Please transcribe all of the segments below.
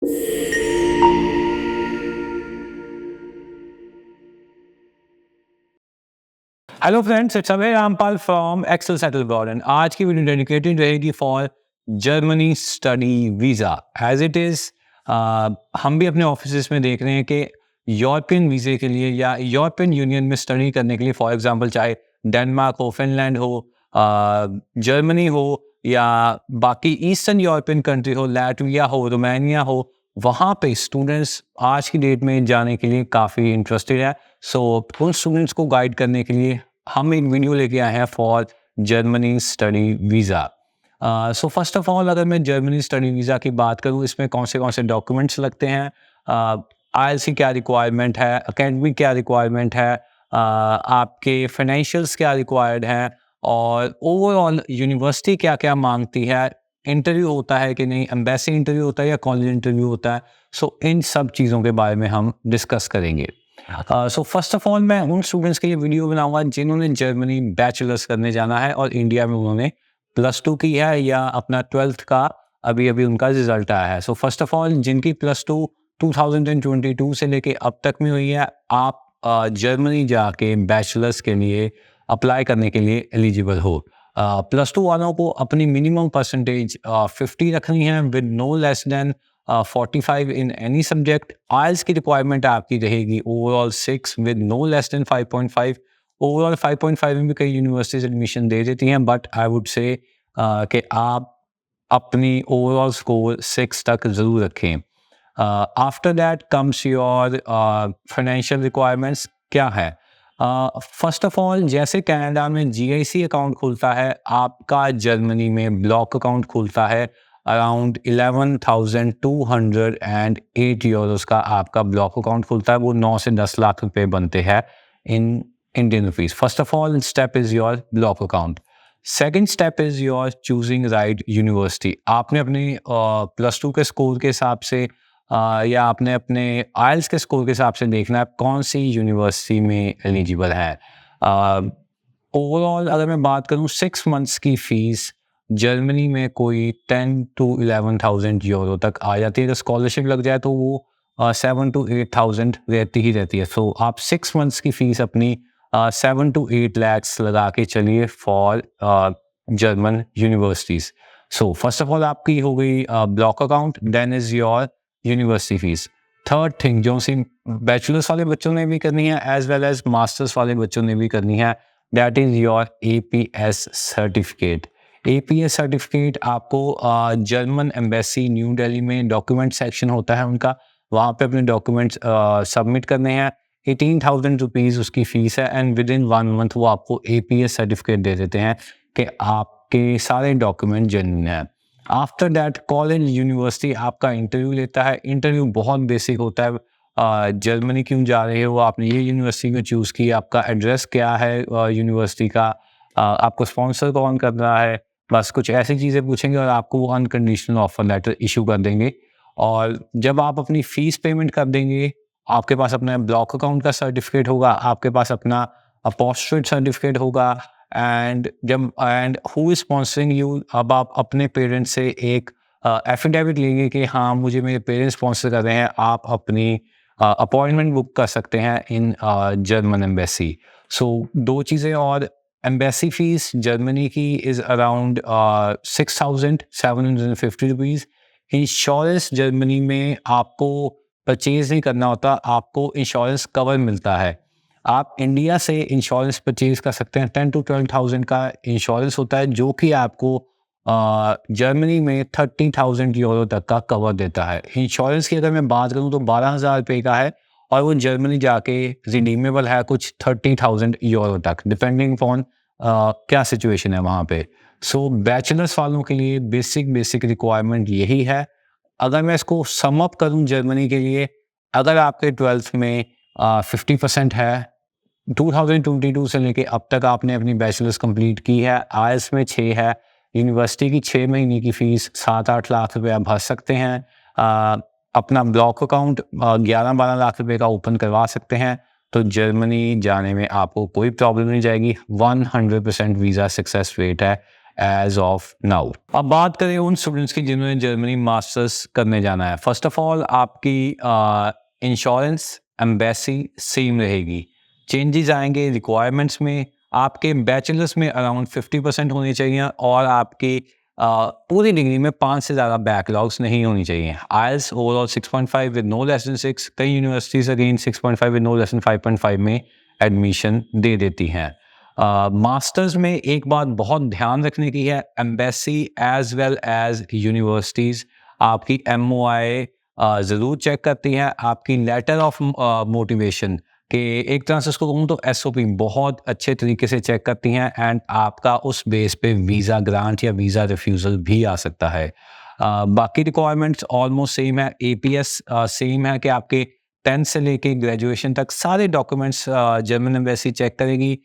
Hello friends, it's Abhay Rampal from Excel Settle Abroad and आज की video dedicated रहेगी for Germany study visa as it is. हम भी अपने ऑफिस में देख रहे हैं कि यूरोपियन वीज़े के लिए या यूरोपियन यूनियन में स्टडी करने के लिए, फॉर एग्जांपल चाहे डेनमार्क हो, फिनलैंड हो, जर्मनी हो या बाकी ईस्टर्न यूरोपियन कंट्री हो, लैटविया हो, रोमानिया हो, वहाँ पे स्टूडेंट्स आज की डेट में जाने के लिए काफ़ी इंटरेस्टेड है। सो उन स्टूडेंट्स को गाइड करने के लिए हम एक वीडियो लेके आए हैं for Germany study visa. So first of all, अगर मैं जर्मनी स्टडी वीज़ा की बात करूँ, इसमें कौन से डॉक्यूमेंट्स लगते हैं, आईएलसी क्या रिक्वायरमेंट है, एकेडमिक क्या रिक्वायरमेंट है, आपके फाइनेंशियल्स क्या रिक्वायर्ड हैं और ओवरऑल यूनिवर्सिटी क्या क्या मांगती है, इंटरव्यू होता है कि नहीं, एम्बेसी इंटरव्यू होता है या कॉलेज इंटरव्यू होता है। सो इन सब चीज़ों के बारे में हम डिस्कस करेंगे। सो फर्स्ट ऑफ ऑल, मैं उन स्टूडेंट्स के लिए वीडियो बनाऊंगा जिन्होंने जर्मनी बैचलर्स करने जाना है और इंडिया में उन्होंने +2 की है या अपना 12th का अभी अभी उनका रिजल्ट आया है। सो फर्स्ट ऑफ ऑल, जिनकी +2 2022 से लेके अब तक में हुई है, आप जर्मनी जाके बैचलर्स के लिए अप्लाई करने के लिए एलिजिबल हो। +2 वालों को अपनी मिनिमम परसेंटेज 50 रखनी है with no less than 45 in any subject. IELTS की रिक्वायरमेंट आपकी रहेगी overall 6 with no less than 5.5। Overall 5.5 में भी कई यूनिवर्सिटीज एडमिशन दे देती हैं, बट आई वुड से कि आप अपनी ओवरऑल स्कोर 6 तक ज़रूर रखें। After that comes your financial requirements क्या है। फर्स्ट ऑफ ऑल, जैसे कनाडा में जीआईसी अकाउंट खुलता है, आपका जर्मनी में ब्लॉक अकाउंट खुलता है। अराउंड 11,208 यूरोस का आपका ब्लॉक अकाउंट खुलता है। वो 9 से 10 लाख रुपए बनते हैं in Indian rupees. First of all step is your block account. Second step is your choosing right university. आपने अपने +2 के स्कोर के हिसाब से या आपने अपने आइल्स के स्कोर के हिसाब से देखना है कौन सी यूनिवर्सिटी में एलिजिबल है। ओवरऑल अगर मैं बात करूं, 6 मंथ्स की फीस जर्मनी में कोई 10 to 11,000 यूरो तक आ जाती है। अगर स्कॉलरशिप लग जाए तो वो 7 to 8,000 रहती ही रहती है। सो आप 6 मंथ्स की फीस अपनी 7 to 8 लैक्स लगा के चलिए for German universities. So first of all आपकी हो गई block account, then is your university fees. Third thing जो सी बैचलर्स वाले बच्चों ने भी करनी है एज वेल एज मास्टर्स वाले बच्चों ने भी करनी है, that is your APS certificate. APS certificate आपको जर्मन एम्बेसी न्यू दिल्ली में डॉक्यूमेंट सेक्शन होता है उनका, वहाँ पे अपने डॉक्यूमेंट्स सबमिट करने हैं। 18,000 रुपीज़ उसकी फ़ीस है एंड विद इन 1 मंथ वो आपको APS सर्टिफिकेट दे देते हैं कि आपके सारे डॉक्यूमेंट जेन्युइन हैं। आफ्टर दैट कॉलेज यूनिवर्सिटी आपका इंटरव्यू लेता है। इंटरव्यू बहुत बेसिक होता है। जर्मनी क्यों जा रहे हो, आपने ये यूनिवर्सिटी को चूज़ की, आपका एड्रेस क्या है यूनिवर्सिटी का, आपको स्पॉन्सर कौन कर रहा है, बस कुछ ऐसी चीज़ें पूछेंगे और आपको वो अनकंडीशनल ऑफर लेटर इशू कर देंगे। और जब आप अपनी फ़ीस पेमेंट कर देंगे, आपके पास अपना ब्लॉक अकाउंट का सर्टिफिकेट होगा, आपके पास अपना अपोस्टेड सर्टिफिकेट होगा and who is sponsoring you. अब आप अपने पेरेंट्स से एक एफिडेविट लेंगे कि हाँ, मुझे मेरे पेरेंट्स स्पॉन्सर कर रहे हैं। आप अपनी अपॉइंटमेंट बुक कर सकते हैं इन जर्मन एम्बेसी। सो 2 चीज़ें और, एम्बेसी फीस जर्मनी की is around 6,750 rupees. Insurance Germany में आपको परचेज नहीं करना होता, आपको इंश्योरेंस कवर मिलता है। आप इंडिया से इंश्योरेंस परचेज कर सकते हैं। 10 to 12,000 का इंश्योरेंस होता है जो कि आपको जर्मनी में 30,000 यूरो तक का कवर देता है। इंश्योरेंस की अगर मैं बात करूं तो 12,000 रुपये का है और वो जर्मनी जाके रिडीमेबल है कुछ 30,000 यूरो तक, डिपेंडिंग अपॉन क्या सिचुएशन है वहाँ पे। सो बैचलर्स वालों के लिए बेसिक रिक्वायरमेंट यही है। अगर मैं इसको सम अप करूं जर्मनी के लिए, अगर आपके 12th में 50% है, 2022 से लेके अब तक आपने अपनी बैचलर्स कंप्लीट की है, आईएलटीएस में 6 है, यूनिवर्सिटी की 6 महीने की फ़ीस 7-8 लाख रुपए आप भर सकते हैं। अपना ब्लॉक अकाउंट 11-12 लाख रुपए का ओपन करवा सकते हैं। तो जर्मनी जाने में आपको कोई प्रॉब्लम नहीं जाएगी। 100% वीज़ा सक्सेस रेट है एज ऑफ नाउ। अब बात करें उन स्टूडेंट्स की जिन्होंने जर्मनी मास्टर्स करने जाना है। फर्स्ट ऑफ ऑल आपकी इंश्योरेंस एम्बेसी सेम रहेगी, चेंजेस आएंगे रिक्वायरमेंट्स में। आपके बैचलर्स में अराउंड 50% होनी चाहिए और आपकी पूरी डिग्री में 5 से ज़्यादा बैकलॉग्स नहीं होनी चाहिए। IELTS overall 6.5 with no less than 6, कई universities again 6.5 with no less than 5.5 में एडमिशन दे देती हैं। मास्टर्स में एक बात बहुत ध्यान रखने की है, embassy as well as universities आपकी MOI ज़रूर चेक करती हैं, आपकी लेटर ऑफ मोटिवेशन कि एक तरह से उसको कहूँ तो SOP बहुत अच्छे तरीके से चेक करती हैं एंड आपका उस बेस पे वीज़ा ग्रांट या वीज़ा रिफ्यूज़ल भी आ सकता है। बाकी रिक्वायरमेंट्स ऑलमोस्ट सेम है। APS सेम है कि आपके 10th से लेके ग्रेजुएशन तक सारे डॉक्यूमेंट्स जर्मन एम्बेसी चेक करेगी।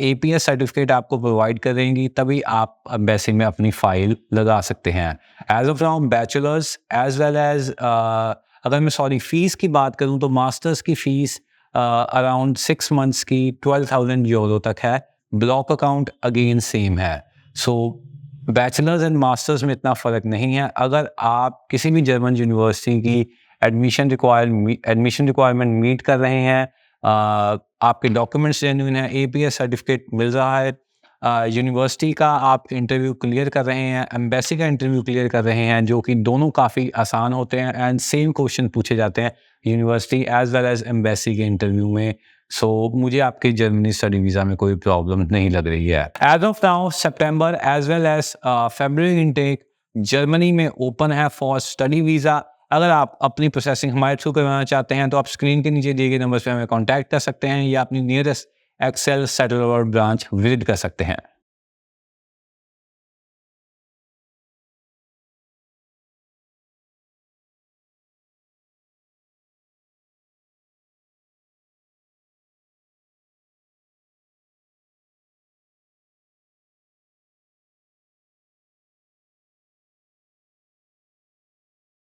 APS सर्टिफिकेट आपको प्रोवाइड करेंगी, तभी आप एम्बेसी में अपनी फ़ाइल लगा सकते हैं। As of now bachelors as well as अगर मैं फ़ीस की बात करूँ तो मास्टर्स की फ़ीस अराउंड 6 मंथ्स की 12,000 यूरो तक है। ब्लॉक अकाउंट अगेन सेम है। सो बैचलर्स एंड मास्टर्स में इतना फ़र्क नहीं है। अगर आप किसी भी जर्मन यूनिवर्सिटी की एडमिशन रिक्वायरमेंट मीट कर रहे हैं, आपके डॉक्यूमेंट्स जेन्युइन हैं, APS सर्टिफिकेट मिल रहा है, यूनिवर्सिटी का आप इंटरव्यू क्लियर कर रहे हैं, एम्बेसी का इंटरव्यू क्लियर कर रहे हैं, जो कि दोनों काफ़ी आसान होते हैं एंड सेम क्वेश्चन पूछे जाते हैं university as well as embassy के इंटरव्यू में। सो मुझे आपके जर्मनी स्टडी वीज़ा में कोई प्रॉब्लम नहीं लग रही है। एज ऑफ नाउ सितंबर एज वेल एज फरवरी इनटेक जर्मनी में ओपन है फॉर स्टडी वीज़ा। अगर आप अपनी प्रोसेसिंग हमारे थ्रू करवाना चाहते हैं तो आप स्क्रीन के नीचे दिए गए नंबर पर हमें कॉन्टैक्ट कर सकते हैं या अपनी nearest Excel Settle branch visit कर सकते हैं।